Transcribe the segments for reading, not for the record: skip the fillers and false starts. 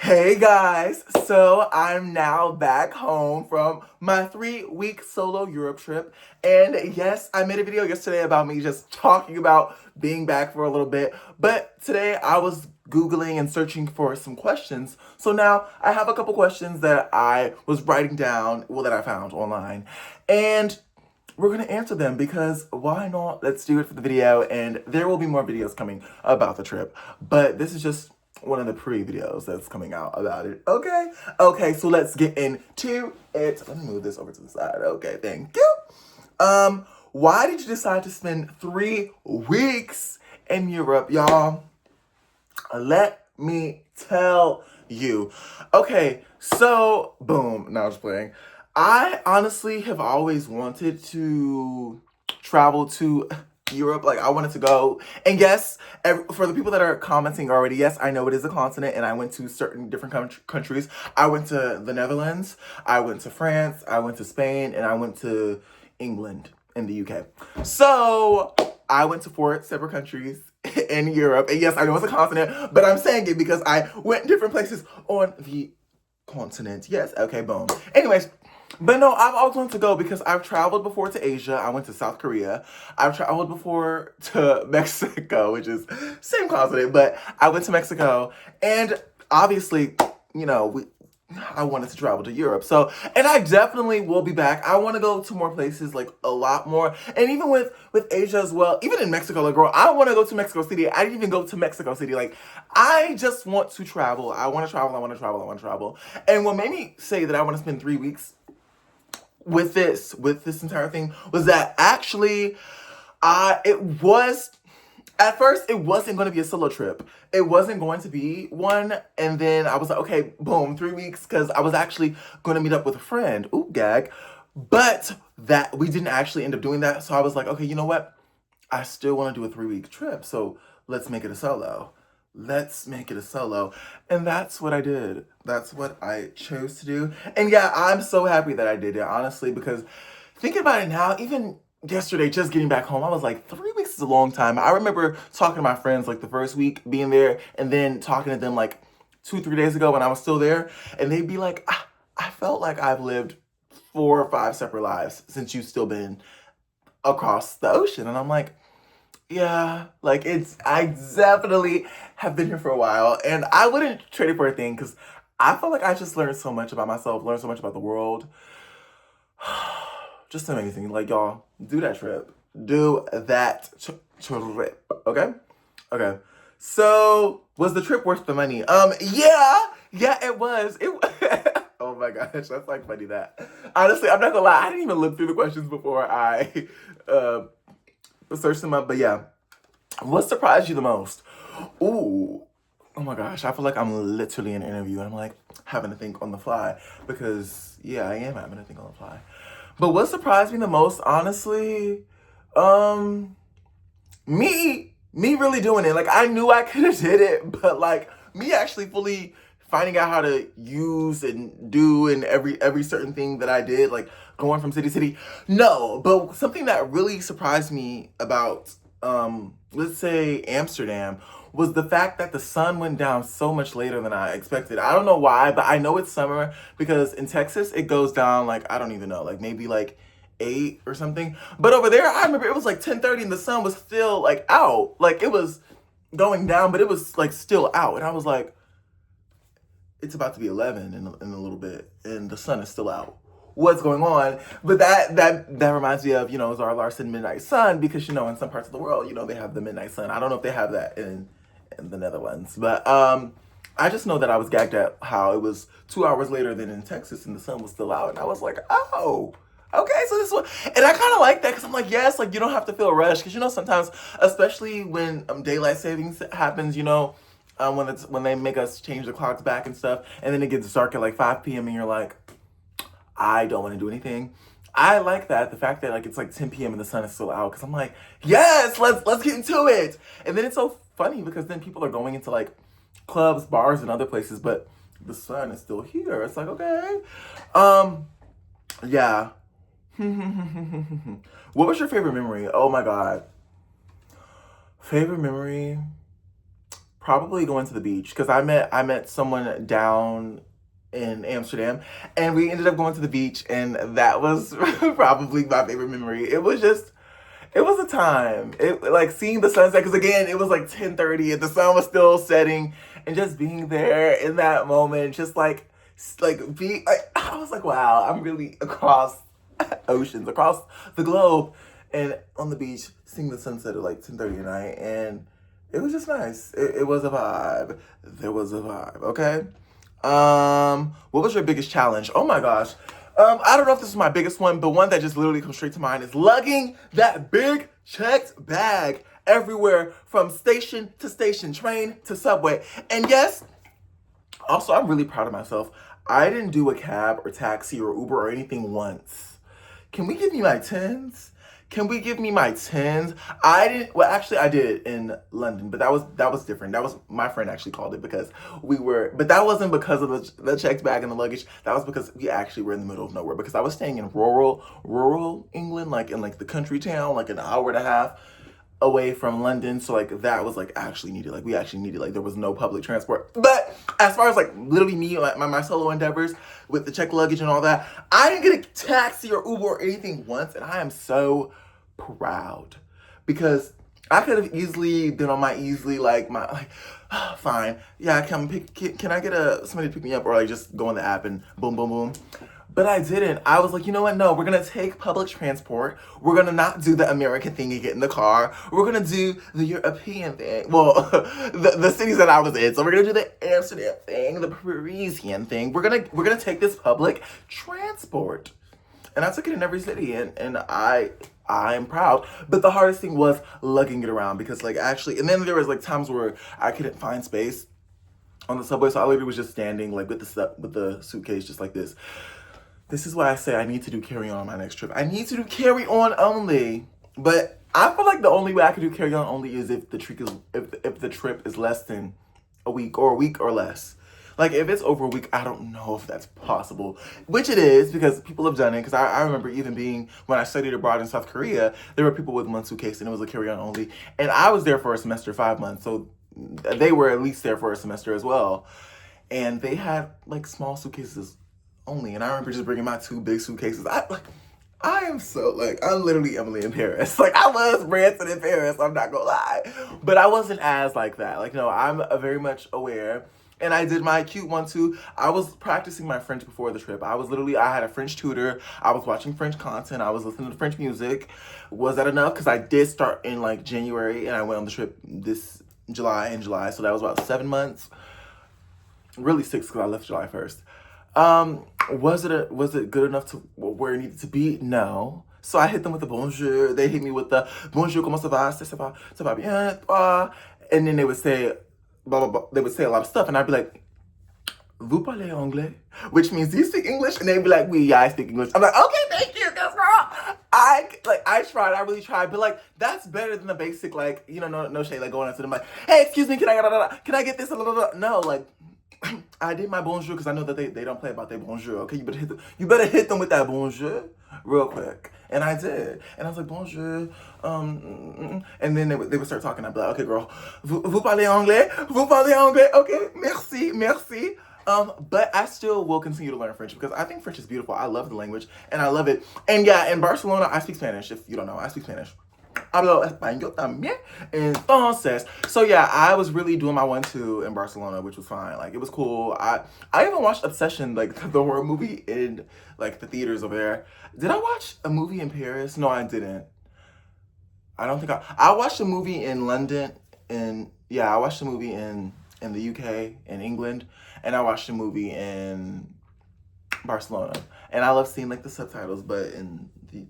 Hey guys, so I'm now back home from my 3-week solo Europe trip. And yes, I made a video yesterday about me just talking about being back for a little bit. But today I was Googling and searching for some questions. So now I have a couple questions that I was writing down, well, that I found online. And we're gonna answer them because why not? Let's do it for the video, and there will be more videos coming about the trip. But this is just one of the pre-videos that's coming out about it. Okay? Okay, so let's get into it. Let me move this over to the side. Okay, thank you. Why did you decide to spend 3 weeks in Europe, y'all? Let me tell you. Okay, so boom. Now I'm just playing. I honestly have always wanted to travel to Europe. Like, I wanted to go. And yes, for the people that are commenting already, yes, I know it is a continent, and I went to certain different countries. I went to the Netherlands, I went to France, I went to Spain, and I went to England in the UK. So I went to 4 separate countries in Europe. And yes, I know it's a continent, but I'm saying it because I went different places on the continent. Yes, okay, boom. Anyways, but no, I've always wanted to go because I've traveled before to Asia. I went to South Korea. I've traveled before to Mexico, which is same continent, but I went to Mexico. And obviously, you know, I wanted to travel to Europe. So, and I definitely will be back. I want to go to more places, like a lot more. And even with Asia as well, even in Mexico, like, girl, I want to go to Mexico City. I didn't even go to Mexico City. Like, I just want to travel. I want to travel. I want to travel. I want to travel. And what made me say that I want to spend 3 weeks with this entire thing was that actually, it was, at first, it wasn't going to be a solo trip. It wasn't going to be one. And then I was like, okay, boom, 3 weeks, because I was actually going to meet up with a friend. Ooh, gag. But that we didn't actually end up doing that. So I was like, okay, you know what? I still want to do a 3-week trip. So let's make it a solo. Let's make it a solo. And that's what I did. That's what I chose to do. And yeah, I'm so happy that I did it, honestly, because thinking about it now, even yesterday, just getting back home, I was like, 3 weeks is a long time. I remember talking to my friends like the first week being there, and then talking to them like 2-3 days ago when I was still there, and they'd be like, I felt like I've lived 4 or 5 separate lives since you've still been across the ocean. And I'm like, yeah, like I definitely have been here for a while, and I wouldn't trade it for a thing because I feel like I just learned so much about myself, learned so much about the world. Just amazing. Like, y'all, do that trip. Do that trip. Okay? Okay. So, was the trip worth the money? Yeah, it was. Oh my gosh, that's like funny that. Honestly, I'm not gonna lie, I didn't even look through the questions before I uh searched them up, but yeah. What surprised you the most? Ooh. Oh my gosh, I feel like I'm literally in an interview and I'm like having to think on the fly because yeah, I am having to think on the fly. But what surprised me the most, honestly, um, me really doing it. Like, I knew I could have did it, but like me actually fully finding out how to use and do and every certain thing that I did, like going from city to city. No, but something that really surprised me about let's say Amsterdam was the fact that the sun went down so much later than I expected. I don't know why, but I know it's summer because in Texas it goes down like, I don't even know, like maybe like 8 or something. But over there, I remember it was like 10:30 and the sun was still like out. Like, it was going down, but it was like still out. And I was like, it's about to be 11 in a little bit and the sun is still out. What's going on? But that reminds me of, Zara Larsson Midnight Sun, because in some parts of the world, they have the midnight sun. I don't know if they have that in the Netherlands, but I just know that I was gagged at how it was 2 hours later than in Texas and the sun was still out, and I was like, oh, okay, so this one. And I kind of like that because I'm like, yes, like, you don't have to feel rushed, because sometimes, especially when daylight savings happens, when they make us change the clocks back and stuff, and then it gets dark at like 5 p.m. and you're like, I don't want to do anything. I like that, the fact that like it's like 10 p.m. and the sun is still out, because I'm like, yes, let's get into it. And then it's so funny because then people are going into like clubs, bars, and other places, but the sun is still here. It's like, okay, yeah. What was your favorite memory? Oh my god, favorite memory. probably going to the beach because I met someone down in Amsterdam, and we ended up going to the beach, and that was probably my favorite memory. It was a time. It like seeing the sunset because again it was like 10:30 and the sun was still setting, and just being there in that moment, just like be like I was like, wow, I'm really across oceans, across the globe, and on the beach seeing the sunset at like 10:30 at night, and it was just nice. It was a vibe. There was a vibe. Okay. What was your biggest challenge? Oh my gosh. I don't know if this is my biggest one, but one that just literally comes straight to mind is lugging that big checked bag everywhere from station to station, train to subway. And yes, also I'm really proud of myself. I didn't do a cab or taxi or Uber or anything once. Can we give me my tens? Can we give me my tens? I didn't. Well, actually, I did in London, but that was different. That was my friend actually called it because we were. But that wasn't because of the checked bag and the luggage. That was because we actually were in the middle of nowhere. Because I was staying in rural England, like in like the country town, like an hour and a half away from London. So like that was like actually needed. Like we actually needed. Like there was no public transport. But as far as like literally me, like my solo endeavors with the checked luggage and all that, I didn't get a taxi or Uber or anything once, and I am so proud because I could have easily been on my easily like my like fine, yeah, can I get somebody to pick me up, or like just go on the app and boom boom boom. But I didn't. I was like, you know what? No, we're gonna take public transport. We're gonna not do the American thing and get in the car. We're gonna do the European thing. Well, the cities that I was in. So we're gonna do the Amsterdam thing, the Parisian thing. We're gonna take this public transport. And I took it in every city, and I'm proud. But the hardest thing was lugging it around because like actually, and then there was like times where I couldn't find space on the subway, so I literally was just standing like with the suitcase just like this. This is why I say I need to do carry on my next trip. I need to do carry on only. But I feel like the only way I could do carry on only is if the trip is less than a week or less. Like if it's over a week, I don't know if that's possible, which it is because people have done it. Because I remember even being when I studied abroad in South Korea, there were people with one suitcase and it was a carry on only, and I was there for a semester, 5 months, so they were at least there for a semester as well, and they had like small suitcases only, and I remember just bringing my two big suitcases. I am so like I'm literally Emily in Paris. Like I was Branson in Paris. I'm not gonna lie, but I wasn't as like that. Like no, I'm very much aware. And I did my cute one too. I was practicing my French before the trip. I had a French tutor. I was watching French content. I was listening to French music. Was that enough? Because I did start in like January and I went on the trip this July. So that was about 7 months. Really 6 because I left July 1st. Was it good enough to where it needed to be? No. So I hit them with the bonjour. They hit me with the bonjour, comment ça va? Ça va bien, toi? And then they would say, blah, blah, blah. They would say a lot of stuff. And I'd be like, vous parlez anglais? Which means, do you speak English? And they'd be like, oui, yeah, I speak English. I'm like, okay, thank you, girl. I really tried. But like, that's better than the basic, like, you know, no shade, like going up to them like, hey, excuse me, can I get this? No, like, I did my bonjour because I know that they don't play about their bonjour. Okay, you better hit them with that bonjour real quick. And I did, and I was like bonjour, and then they would start talking. I'd be like, okay, girl, vous parlez anglais? Vous parlez anglais? Okay, merci. But I still will continue to learn French because I think French is beautiful. I love the language and I love it. And yeah, in Barcelona, I speak Spanish. If you don't know, I speak Spanish. Hablo español también. Entonces, so yeah, I was really doing my 1-2 in Barcelona, which was fine. Like, it was cool. I even watched Obsession, like, the horror movie in, like, the theaters over there. Did I watch a movie in Paris? No, I didn't. I don't think I watched a movie in London, and, yeah, I watched a movie in the UK, in England, and I watched a movie in Barcelona. And I love seeing, like, the subtitles, but in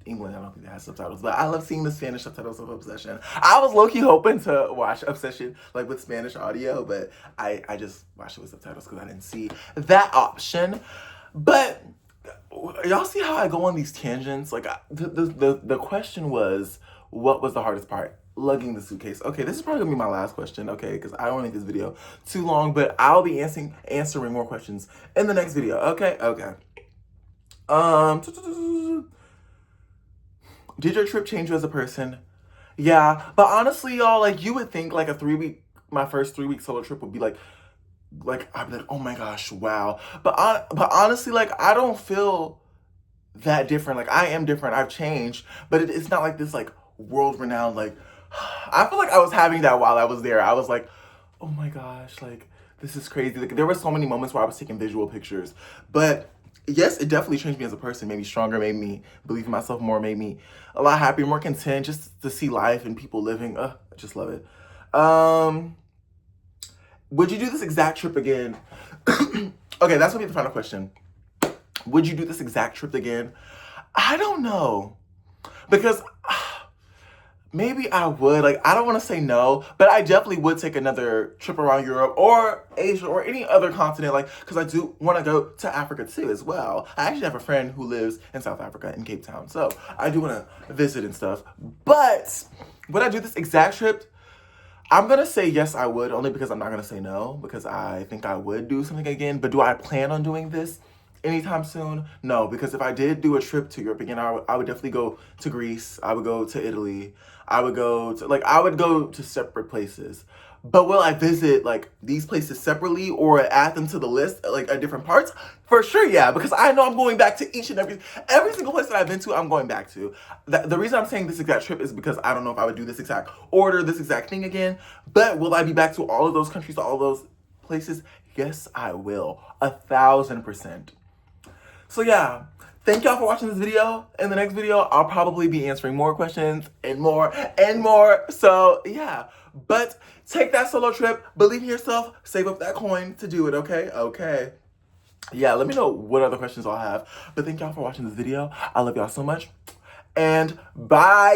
England, I don't think they have subtitles, but I love seeing the Spanish subtitles of Obsession. I was low-key hoping to watch Obsession like with Spanish audio, but I just watched it with subtitles because I didn't see that option. But y'all see how I go on these tangents? Like the question was, what was the hardest part? Lugging the suitcase. Okay, this is probably gonna be my last question, okay, because I don't want to make this video too long, but I'll be answering more questions in the next video. Okay. Did your trip change you as a person? Yeah, but honestly, y'all, like, you would think, like, a 3-week my first 3-week solo trip would be like I'd be like, oh my gosh, wow. But honestly, like, I don't feel that different. Like, I am different. I've changed, but it's not like this like world renowned. Like, I feel like I was having that while I was there. I was like, oh my gosh, like this is crazy. Like, there were so many moments where I was taking visual pictures, but yes, it definitely changed me as a person. Made me stronger. Made me believe in myself more. Made me a lot happier, more content. Just to see life and people living. I just love it. Would you do this exact trip again? Okay, that's gonna be the final question. Would you do this exact trip again? I don't know. Because maybe I would. Like, I don't want to say no, but I definitely would take another trip around Europe or Asia or any other continent. Like, because I do want to go to Africa too as well. I actually have a friend who lives in South Africa, in Cape Town. So I do want to visit and stuff. But would I do this exact trip? I'm going to say yes, I would, only because I'm not going to say no, because I think I would do something again. But do I plan on doing this anytime soon? No, because if I did do a trip to Europe again, I would definitely go to Greece. I would go to Italy. I would go to separate places. But will I visit like these places separately or add them to the list like at different parts? For sure, yeah, because I know I'm going back to each and every single place that I've been to, I'm going back to. The reason I'm saying this exact trip is because I don't know if I would do this exact order, this exact thing again. But will I be back to all of those countries, to all of those places? Yes, I will. 1,000%. So yeah, thank y'all for watching this video. In the next video, I'll probably be answering more questions and more and more. So yeah, but take that solo trip, believe in yourself, save up that coin to do it, okay? Okay. Yeah, let me know what other questions I'll have. But thank y'all for watching this video. I love y'all so much. And bye.